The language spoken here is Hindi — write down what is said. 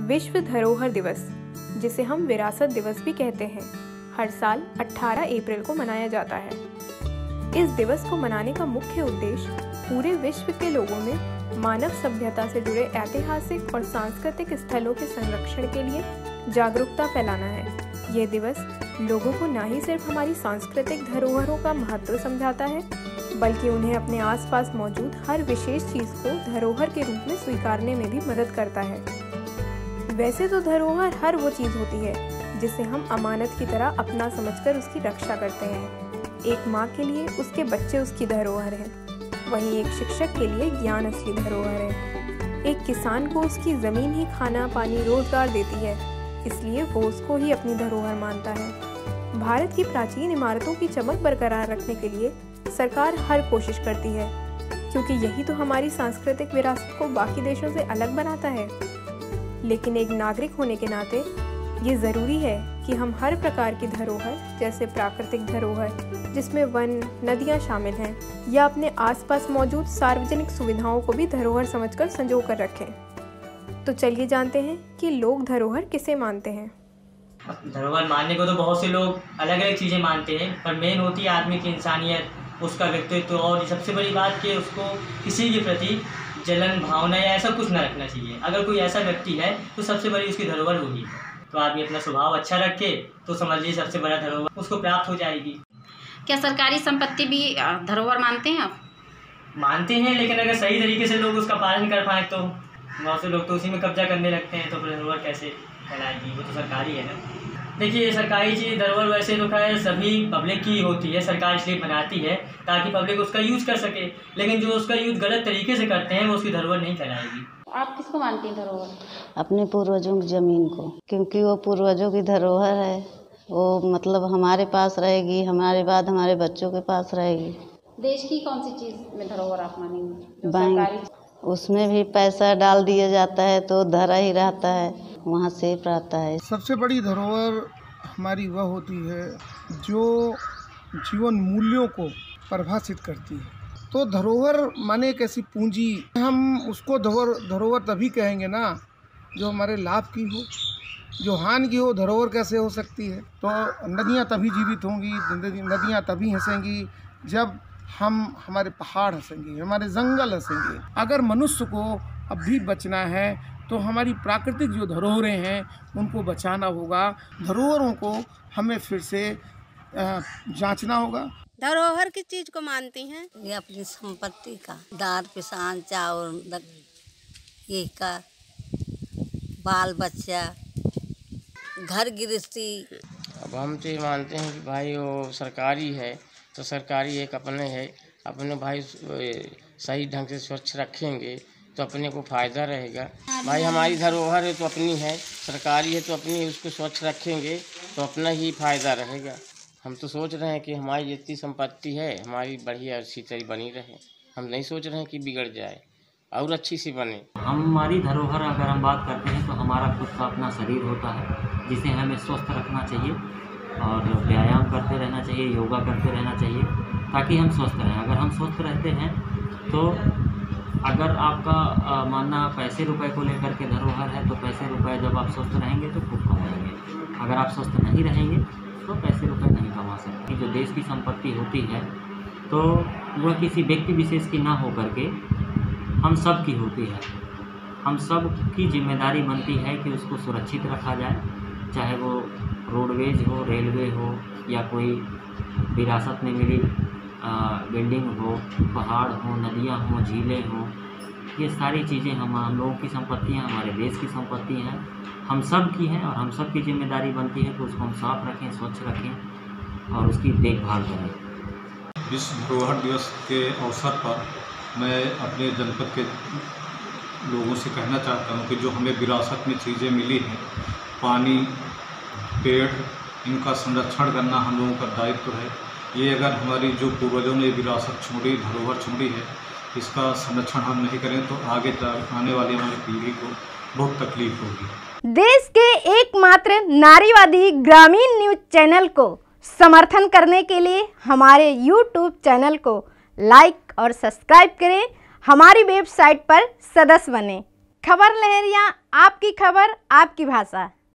विश्व धरोहर दिवस, जिसे हम विरासत दिवस भी कहते हैं, हर साल 18 अप्रैल को मनाया जाता है। इस दिवस को मनाने का मुख्य उद्देश्य पूरे विश्व के लोगों में मानव सभ्यता से जुड़े ऐतिहासिक और सांस्कृतिक स्थलों के संरक्षण के लिए जागरूकता फैलाना है। ये दिवस लोगों को न ही सिर्फ हमारी सांस्कृतिक धरोहरों का महत्व समझाता है, बल्कि उन्हें अपने आसपास मौजूद हर विशेष चीज़ को धरोहर के रूप में स्वीकारने में भी मदद करता है। वैसे तो धरोहर हर वो चीज़ होती है जिसे हम अमानत की तरह अपना समझकर उसकी रक्षा करते हैं। एक माँ के लिए उसके बच्चे उसकी धरोहर हैं, वहीं एक शिक्षक के लिए ज्ञान असली धरोहर है। एक किसान को उसकी ज़मीन ही खाना पानी रोजगार देती है, इसलिए वो उसको ही अपनी धरोहर मानता है। भारत की प्राचीन इमारतों की चमक बरकरार रखने के लिए सरकार हर कोशिश करती है, क्योंकि यही तो हमारी सांस्कृतिक विरासत को बाकी देशों से अलग बनाता है। लेकिन एक नागरिक होने के नाते ये ज़रूरी है कि हम हर प्रकार की धरोहर, जैसे प्राकृतिक धरोहर जिसमें वन, नदियाँ शामिल हैं, या अपने आसपास मौजूद सार्वजनिक सुविधाओं को भी धरोहर समझकर संजो कर रखें। तो चलिए जानते हैं कि लोग धरोहर किसे मानते हैं। धरोहर मानने को तो बहुत से लोग अलग अलग चीज़ें मानते हैं, पर मेन होती है आदमी की इंसानियत, उसका व्यक्तित्व, और सबसे बड़ी बात कि उसको किसी के प्रति जलन भावना या ऐसा कुछ ना रखना चाहिए। अगर कोई ऐसा व्यक्ति है तो सबसे बड़ी उसकी धरोहर होगी। तो आदमी अपना स्वभाव अच्छा रखे तो समझ लीजिए सबसे बड़ा धरोहर उसको प्राप्त हो जाएगी। क्या सरकारी संपत्ति भी धरोहर मानते हैं आप? मानते हैं, लेकिन अगर सही तरीके से लोग उसका पालन कर पाए तो। बहुत से लोग तो उसी में कब्जा करने लगते हैं, तो फिर धरोहर कैसे कहलाएगी? वो तो सरकारी है ना। देखिए, सरकारी चीज़ धरोहर वैसे तो खैर सभी पब्लिक की होती है, सरकार इसलिए बनाती है ताकि पब्लिक उसका यूज़ कर सके, लेकिन जो उसका यूज़ गलत तरीके से करते हैं वो उसकी धरोहर नहीं कहलाएगी। आप किसको मानती हैं धरोहर? अपने पूर्वजों की ज़मीन को, क्योंकि वो पूर्वजों की धरोहर है। वो मतलब हमारे पास रहेगी, हमारे बाद हमारे बच्चों के पास रहेगी। देश की कौन सी चीज़ में धरोहर आप मानेंगे? बैंक, उसमें भी पैसा डाल दिया जाता है तो धरा ही रहता है, वहाँ सेफ रहता है। सबसे बड़ी धरोहर हमारी वह होती है जो जीवन मूल्यों को परिभाषित करती है। तो धरोहर माने एक ऐसी पूंजी, हम उसको धरोहर तभी कहेंगे ना जो हमारे लाभ की हो। जो हानि की हो धरोहर कैसे हो सकती है? तो नदियाँ तभी जीवित होंगी, नदियाँ तभी हंसेंगी जब हमारे पहाड़ हंसेंगे, हमारे जंगल हंसेंगे। अगर मनुष्य को अब भी बचना है तो हमारी प्राकृतिक जो धरोहरें हैं उनको बचाना होगा। धरोहरों को हमें फिर से जांचना होगा। धरोहर किस चीज को मानती हैं? ये अपनी संपत्ति का, दार पिसान चावल, ये का बाल बच्चा, घर गृहस्थी। अब हम तो ये मानते हैं कि भाई वो सरकारी है तो सरकारी एक अपने है, अपने भाई सही ढंग से स्वच्छ रखेंगे तो अपने को फ़ायदा रहेगा। भाई हमारी धरोहर है तो अपनी है, सरकारी है तो अपनी, उसको स्वच्छ रखेंगे तो अपना ही फ़ायदा रहेगा। हम तो सोच रहे हैं कि हमारी जितनी संपत्ति है हमारी बढ़िया अच्छी तरह बनी रहे। हम नहीं सोच रहे हैं कि बिगड़ जाए और अच्छी सी बने। हमारी धरोहर अगर हम बात करते हैं तो हमारा खुद का अपना शरीर होता है, जिसे हमें स्वस्थ रखना चाहिए और व्यायाम करते रहना चाहिए, योगा करते रहना चाहिए ताकि हम स्वस्थ रहें। अगर हम स्वस्थ रहते हैं तो अगर आपका मानना पैसे रुपए को लेकर के धरोहर है तो पैसे रुपए जब आप स्वस्थ रहेंगे तो खूब कमाएंगे। अगर आप स्वस्थ नहीं रहेंगे तो पैसे रुपए नहीं कमा सकते। जो देश की संपत्ति होती है तो वह किसी व्यक्ति विशेष की ना हो करके हम सब की होती है। हम सब की जिम्मेदारी बनती है कि उसको सुरक्षित रखा जाए, चाहे वो रोडवेज हो, रेलवे हो, या कोई विरासत में मिली बिल्डिंग हो, पहाड़ हो, नदियाँ हो, झीलें हो। ये सारी चीज़ें हम लोगों की संपत्ति हैं, हमारे देश की संपत्ति हैं, हम सब की हैं और हम सब की जिम्मेदारी बनती है कि उसको हम साफ रखें, स्वच्छ रखें और उसकी देखभाल करें। विश्व धरोहर दिवस के अवसर पर मैं अपने जनपद के लोगों से कहना चाहता हूँ कि जो हमें विरासत में चीज़ें मिली हैं, पानी, पेड़, इनका संरक्षण करना हम लोगों का दायित्व है। ये अगर हमारी जो पूर्वजों ने विरासत छोड़ी, धरोहर छोड़ी है, इसका संरक्षण हम नहीं करें तो आगे आने वाली हमारी पीढ़ी को बहुत तकलीफ होगी। देश के एकमात्र नारीवादी ग्रामीण न्यूज चैनल को समर्थन करने के लिए हमारे YouTube चैनल को लाइक और सब्सक्राइब करें। हमारी वेबसाइट पर सदस्य बने। खबर लहरिया, आपकी खबर आपकी भाषा।